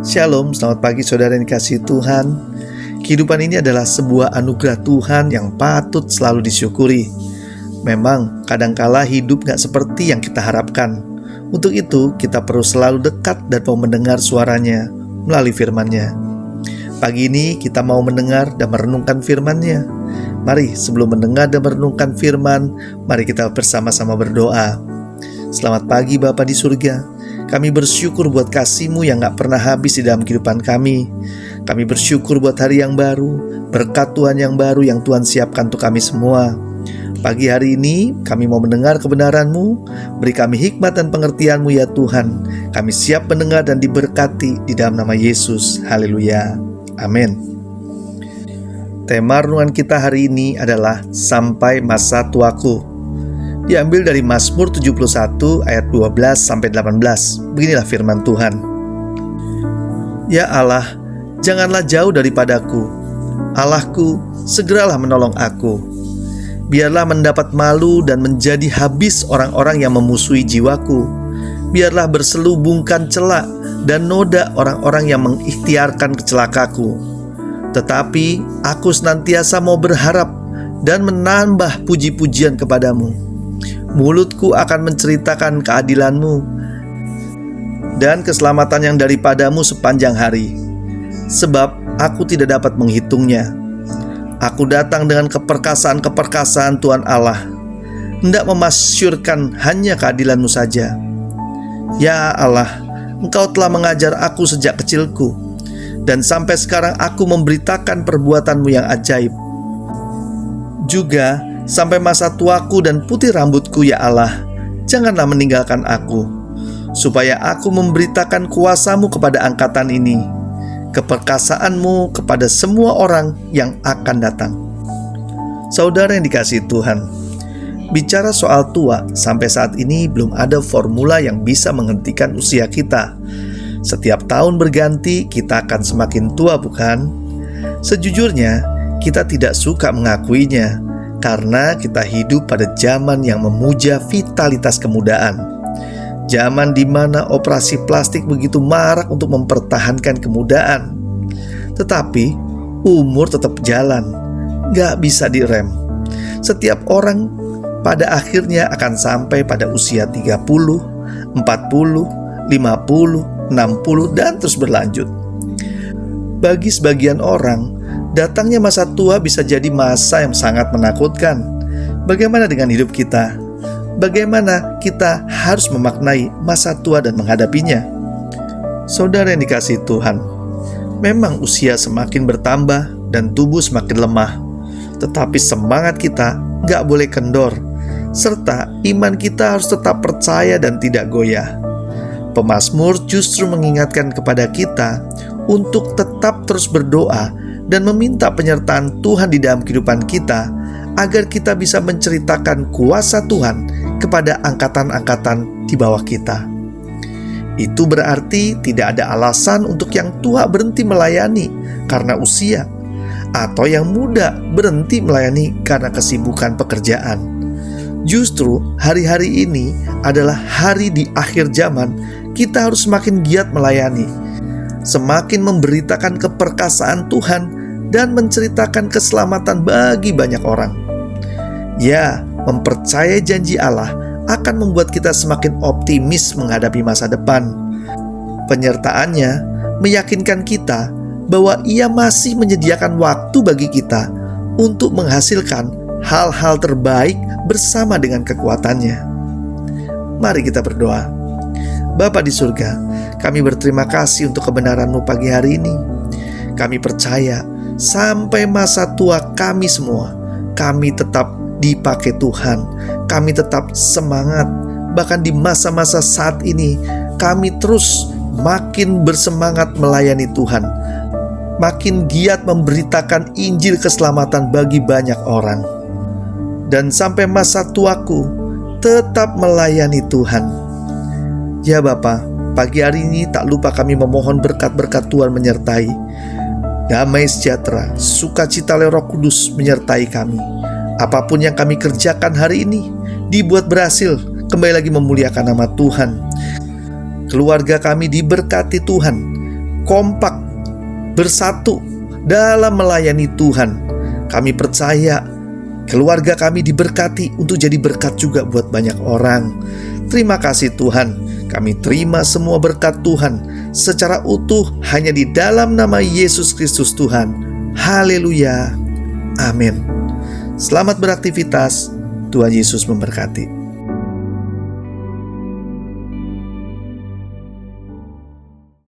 Shalom, selamat pagi saudara yang dikasihi Tuhan. Kehidupan ini adalah sebuah anugerah Tuhan yang patut selalu disyukuri. Memang kadangkala hidup gak seperti yang kita harapkan. Untuk itu kita perlu selalu dekat dan mau mendengar suaranya melalui firman-Nya. Pagi ini kita mau mendengar dan merenungkan firman-Nya. Mari sebelum mendengar dan merenungkan firman, mari kita bersama-sama berdoa. Selamat pagi Bapa di surga. Kami bersyukur buat kasih-Mu yang gak pernah habis di dalam kehidupan kami. Kami bersyukur buat hari yang baru, berkat Tuhan yang baru yang Tuhan siapkan untuk kami semua. Pagi hari ini kami mau mendengar kebenaran-Mu. Beri kami hikmat dan pengertian-Mu ya Tuhan. Kami siap mendengar dan diberkati di dalam nama Yesus. Haleluya. Amin. Tema renungan kita hari ini adalah Sampai Masa Tuaku. Diambil dari Mazmur 71 ayat 12-18. Beginilah firman Tuhan. Ya Allah, janganlah jauh daripadaku. Allahku, segeralah menolong aku. Biarlah mendapat malu dan menjadi habis orang-orang yang memusuhi jiwaku. Biarlah berselubungkan celak dan noda orang-orang yang mengikhtiarkan kecelakaku. Tetapi aku senantiasa mau berharap dan menambah puji-pujian kepadamu. Mulutku akan menceritakan keadilan-Mu dan keselamatan yang daripadamu sepanjang hari, sebab aku tidak dapat menghitungnya. Aku datang dengan keperkasaan-keperkasaan Tuhan Allah, hendak memasyurkan hanya keadilan-Mu saja. Ya Allah, Engkau telah mengajar aku sejak kecilku, dan sampai sekarang aku memberitakan perbuatan-Mu yang ajaib. Juga sampai masa tuaku dan putih rambutku ya Allah, janganlah meninggalkan aku, supaya aku memberitakan kuasa-Mu kepada angkatan ini, keperkasaan-Mu kepada semua orang yang akan datang. Saudara yang dikasihi Tuhan, bicara soal tua, sampai saat ini belum ada formula yang bisa menghentikan usia kita. Setiap tahun berganti, kita akan semakin tua, bukan? Sejujurnya, kita tidak suka mengakuinya, karena kita hidup pada zaman yang memuja vitalitas kemudaan. Zaman di mana operasi plastik begitu marak untuk mempertahankan kemudaan. Tetapi umur tetap jalan, gak bisa direm. Setiap orang pada akhirnya akan sampai pada usia 30, 40, 50, 60 dan terus berlanjut. Bagi sebagian orang, datangnya masa tua bisa jadi masa yang sangat menakutkan. Bagaimana dengan hidup kita? Bagaimana kita harus memaknai masa tua dan menghadapinya? Saudara yang dikasihi Tuhan, memang usia semakin bertambah dan tubuh semakin lemah. Tetapi semangat kita gak boleh kendor, serta iman kita harus tetap percaya dan tidak goyah. Pemazmur justru mengingatkan kepada kita untuk tetap terus berdoa dan meminta penyertaan Tuhan di dalam kehidupan kita, agar kita bisa menceritakan kuasa Tuhan kepada angkatan-angkatan di bawah kita. Itu berarti tidak ada alasan untuk yang tua berhenti melayani karena usia, atau yang muda berhenti melayani karena kesibukan pekerjaan. Justru hari-hari ini adalah hari di akhir zaman. Kita harus semakin giat melayani, semakin memberitakan keperkasaan Tuhan dan menceritakan keselamatan bagi banyak orang. Ya, mempercayai janji Allah akan membuat kita semakin optimis menghadapi masa depan. Penyertaannya meyakinkan kita bahwa Ia masih menyediakan waktu bagi kita untuk menghasilkan hal-hal terbaik bersama dengan kekuatannya. Mari kita berdoa. Bapa di surga, kami berterima kasih untuk kebenaran-Mu pagi hari ini. Kami percaya sampai masa tua kami semua, kami tetap dipakai Tuhan. Kami tetap semangat. Bahkan di masa-masa saat ini, kami terus makin bersemangat melayani Tuhan, makin giat memberitakan Injil keselamatan bagi banyak orang. Dan sampai masa tuaku, tetap melayani Tuhan. Ya Bapa, pagi hari ini tak lupa kami memohon berkat-berkat Tuhan menyertai. Damai sejahtera, sukacita oleh Roh Kudus menyertai kami. Apapun yang kami kerjakan hari ini dibuat berhasil, kembali lagi memuliakan nama Tuhan. Keluarga kami diberkati Tuhan, kompak, bersatu dalam melayani Tuhan. Kami percaya keluarga kami diberkati untuk jadi berkat juga buat banyak orang. Terima kasih Tuhan, kami terima semua berkat Tuhan secara utuh hanya di dalam nama Yesus Kristus Tuhan. Haleluya. Amin. Selamat beraktivitas. Tuhan Yesus memberkati.